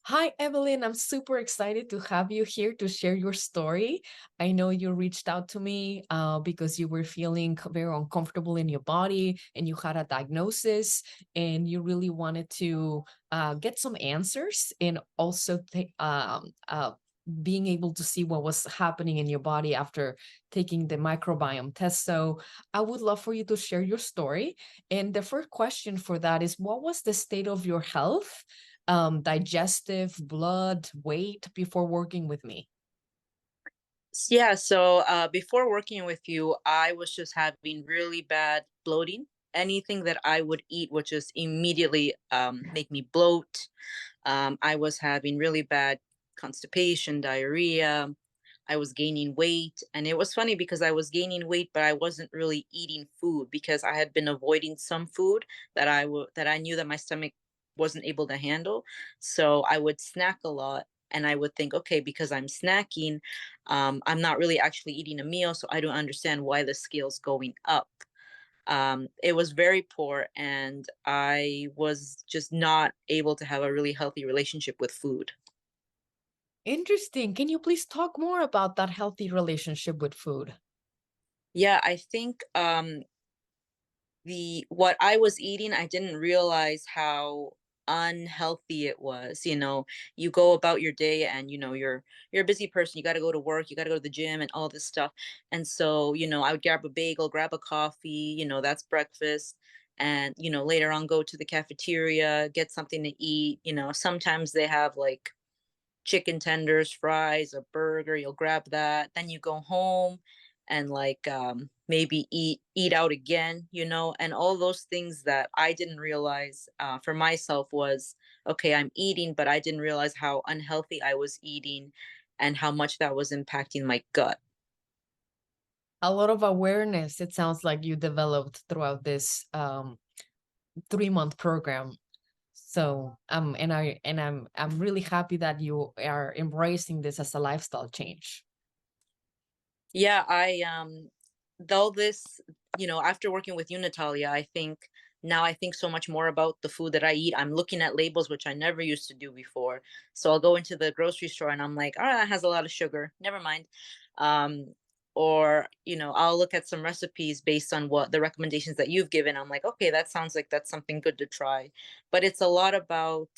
Hi, Evelyn. I'm super excited to have you here to share your story. I know you reached out to me because you were feeling very uncomfortable in your body and you had a diagnosis and you really wanted to get some answers and also being able to see what was happening in your body after taking the microbiome test. So I would love for you to share your story. And the first question for that is, what was the state of your health, digestive, blood, weight before working with me? Yeah, so before working with you, I was just having really bad bloating. Anything that I would eat would just immediately make me bloat. I was having really bad constipation, diarrhea. I was gaining weight. And it was funny because I was gaining weight, but I wasn't really eating food because I had been avoiding some food that I knew that my stomach wasn't able to handle. So I would snack a lot. And I would think, okay, because I'm snacking, I'm not really actually eating a meal, so I don't understand why the scale's going up. It was very poor, and I was just not able to have a really healthy relationship with food. Interesting. Can you please talk more about that healthy relationship with food? Yeah, I think the what I was eating, I didn't realize how unhealthy it was. You go about your day and you're a busy person. You got to go to work, you got to go to the gym and all this stuff. And so, I would grab a bagel, grab a coffee, that's breakfast. And, later on go to the cafeteria, get something to eat. Sometimes they have like chicken tenders, fries, a burger, you'll grab that. Then you go home and like maybe eat out again, and all those things that I didn't realize for myself was okay, I'm eating, but I didn't realize how unhealthy I was eating and how much that was impacting my gut. A lot of awareness, it sounds like you developed throughout this 3-month program. So I'm really happy that you are embracing this as a lifestyle change. Yeah, though this, after working with you, Natalia, I think so much more about the food that I eat. I'm looking at labels, which I never used to do before. So I'll go into the grocery store and I'm like, oh, that has a lot of sugar. Never mind. Um, or, I'll look at some recipes based on what the recommendations that you've given. I'm like, okay, that sounds like that's something good to try. But it's a lot about,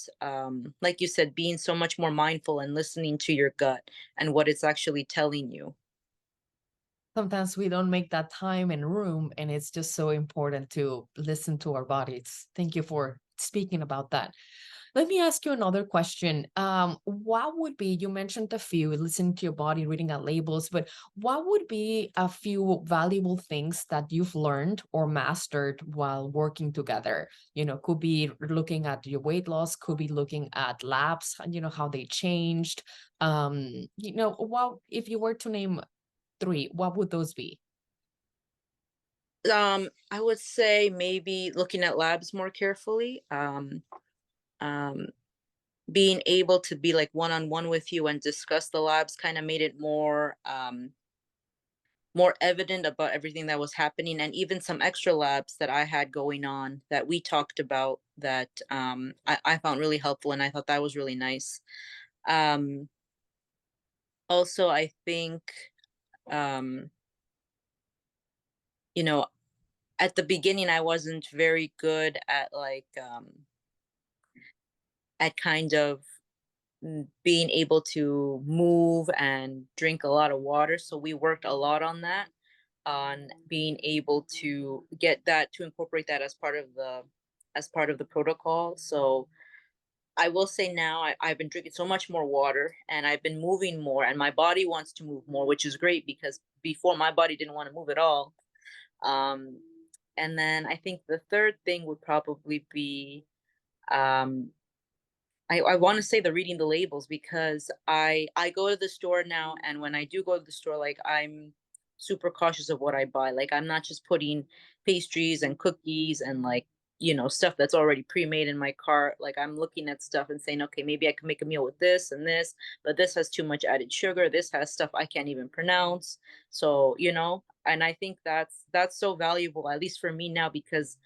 like you said, being so much more mindful and listening to your gut and what it's actually telling you. Sometimes we don't make that time and room, and it's just so important to listen to our bodies. Thank you for speaking about that. Let me ask you another question. What would be, you mentioned a few, listening to your body, reading out labels, but what would be a few valuable things that you've learned or mastered while working together? Could be looking at your weight loss, could be looking at labs, how they changed. What if you were to name three, what would those be? I would say maybe looking at labs more carefully. Um, Being able to be like one on one with you and discuss the labs kind of made it more evident about everything that was happening, and even some extra labs that I had going on that we talked about that I found really helpful, and I thought that was really nice. Um, Also, I think um, you know at the beginning I wasn't very good at kind of being able to move and drink a lot of water. So we worked a lot on that, on being able to get that to incorporate that as part of the protocol. So I will say now I've been drinking so much more water and I've been moving more, and my body wants to move more, which is great because before my body didn't want to move at all. Um, and then I think the third thing would probably be um, I want to say the reading the labels, because I go to the store now, and when I do go to the store, like I'm super cautious of what I buy. Like I'm not just putting pastries and cookies and like stuff that's already pre-made in my cart. Like I'm looking at stuff and saying, okay, maybe I can make a meal with this and this, but this has too much added sugar. This has stuff I can't even pronounce. So, and I think that's so valuable, at least for me now, because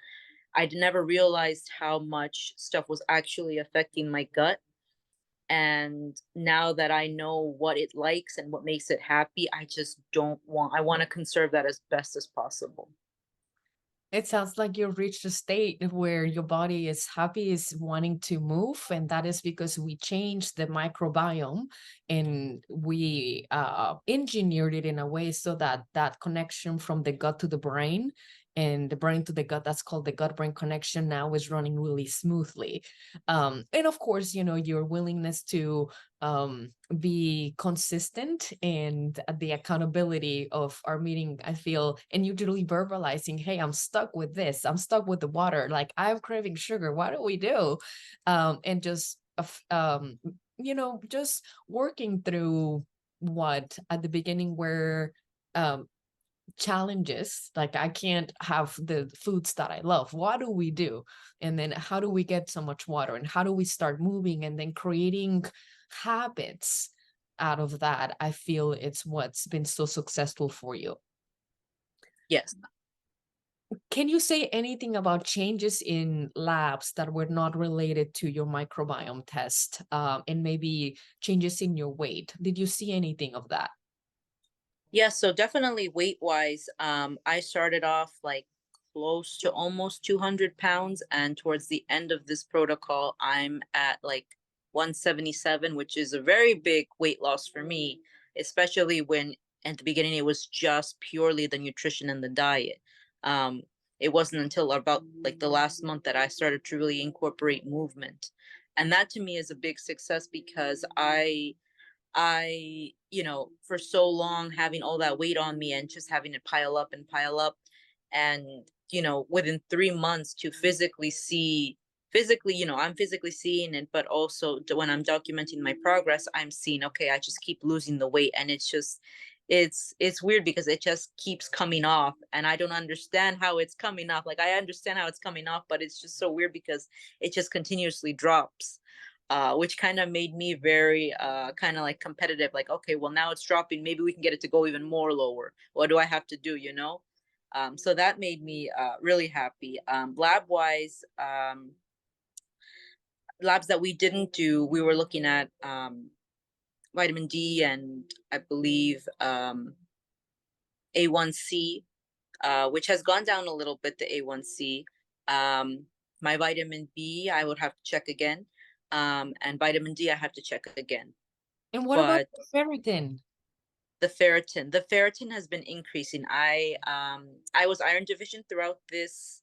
I never realized how much stuff was actually affecting my gut. And now that I know what it likes and what makes it happy, I just don't want I want to conserve that as best as possible. It sounds like you've reached a state where your body is happy, is wanting to move, and that is because we changed the microbiome and we engineered it in a way so that that connection from the gut to the brain and the brain to the gut, that's called the gut-brain connection, now is running really smoothly. And of course, you know, your willingness to be consistent and the accountability of our meeting, I feel, and usually verbalizing, hey, I'm stuck with this, I'm stuck with the water, like I'm craving sugar, what do we do? And just you know, just working through what at the beginning were um challenges, like I can't have the foods that I love, what do we do? And then how do we get so much water, and how do we start moving and then creating habits out of that? I feel it's what's been so successful for you. Yes. Can you say anything about changes in labs that were not related to your microbiome test, and maybe changes in your weight? Did you see anything of that? Yeah, so definitely weight wise, I started off like close to almost 200 pounds. And towards the end of this protocol, I'm at like 177, which is a very big weight loss for me, especially when at the beginning it was just purely the nutrition and the diet. Um, it wasn't until about like the last month that I started to really incorporate movement. And that to me is a big success because for so long having all that weight on me and just having it pile up and pile up. And, within 3 months to physically, I'm physically seeing it, but also when I'm documenting my progress, I'm seeing, okay, I just keep losing the weight. And it's weird because it just keeps coming off. And I don't understand how it's coming off. Like, I understand how it's coming off, but it's just so weird because it just continuously drops, which kind of made me very kind of like competitive. Like, okay, well now it's dropping. Maybe we can get it to go even more lower. What do I have to do? So that made me really happy. Labs that we didn't do, we were looking at vitamin D and I believe A1C, which has gone down a little bit. The A1C, my vitamin B, I would have to check again, and vitamin D, I have to check again. And what about But the ferritin? the ferritin has been increasing. I was iron deficient throughout this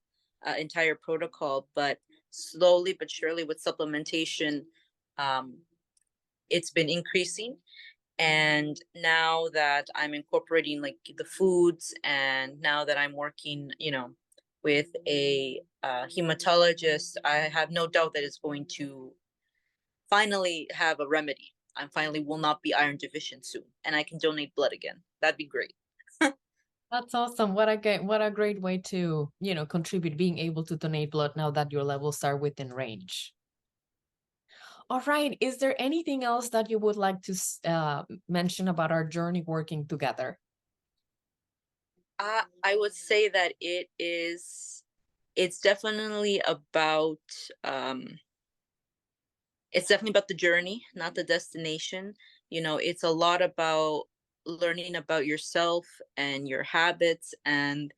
entire protocol, but slowly but surely with supplementation, um, it's been increasing. And now that I'm incorporating like the foods, and now that I'm working, with a hematologist, I have no doubt that it's going to finally have a remedy. I finally will not be iron deficient soon, and I can donate blood again. That'd be great. That's awesome. What a great way to, you know, contribute, being able to donate blood now that your levels are within range. All right. Is there anything else that you would like to mention about our journey working together? I would say that it's definitely about um, it's definitely about the journey, not the destination. It's a lot about learning about yourself and your habits. And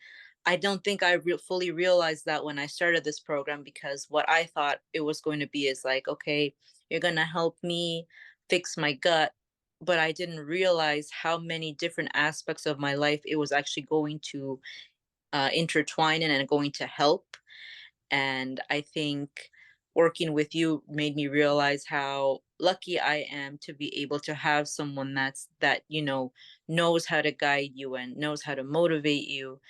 I don't think I fully realized that when I started this program, because what I thought it was going to be is like, okay, you're going to help me fix my gut. But I didn't realize how many different aspects of my life it was actually going to intertwine in and going to help. And I think working with you made me realize how lucky I am to be able to have someone that knows how to guide you and knows how to motivate you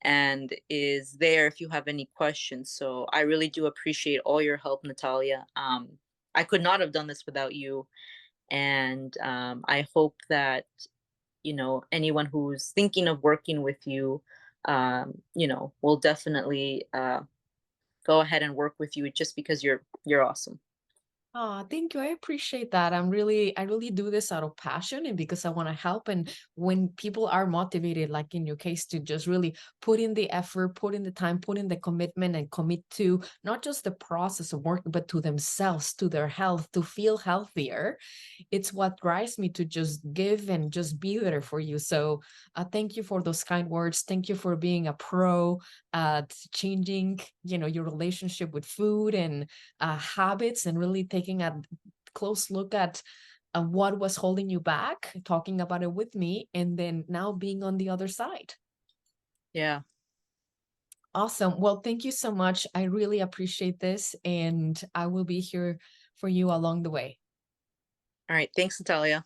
and is there if you have any questions. So I really do appreciate all your help, Natalia. I could not have done this without you. And I hope that anyone who's thinking of working with you, will definitely go ahead and work with you just because you're awesome. Thank you. I appreciate that. I really do this out of passion and because I want to help. And when people are motivated, like in your case, to just really put in the effort, put in the time, put in the commitment, and commit to not just the process of work, but to themselves, to their health, to feel healthier, it's what drives me to just give and just be there for you. So thank you for those kind words. Thank you for being a pro at changing, your relationship with food and habits, and really taking a close look at what was holding you back, talking about it with me, and then now being on the other side. Yeah. Awesome. Well, thank you so much. I really appreciate this, and I will be here for you along the way. All right. Thanks, Natalia.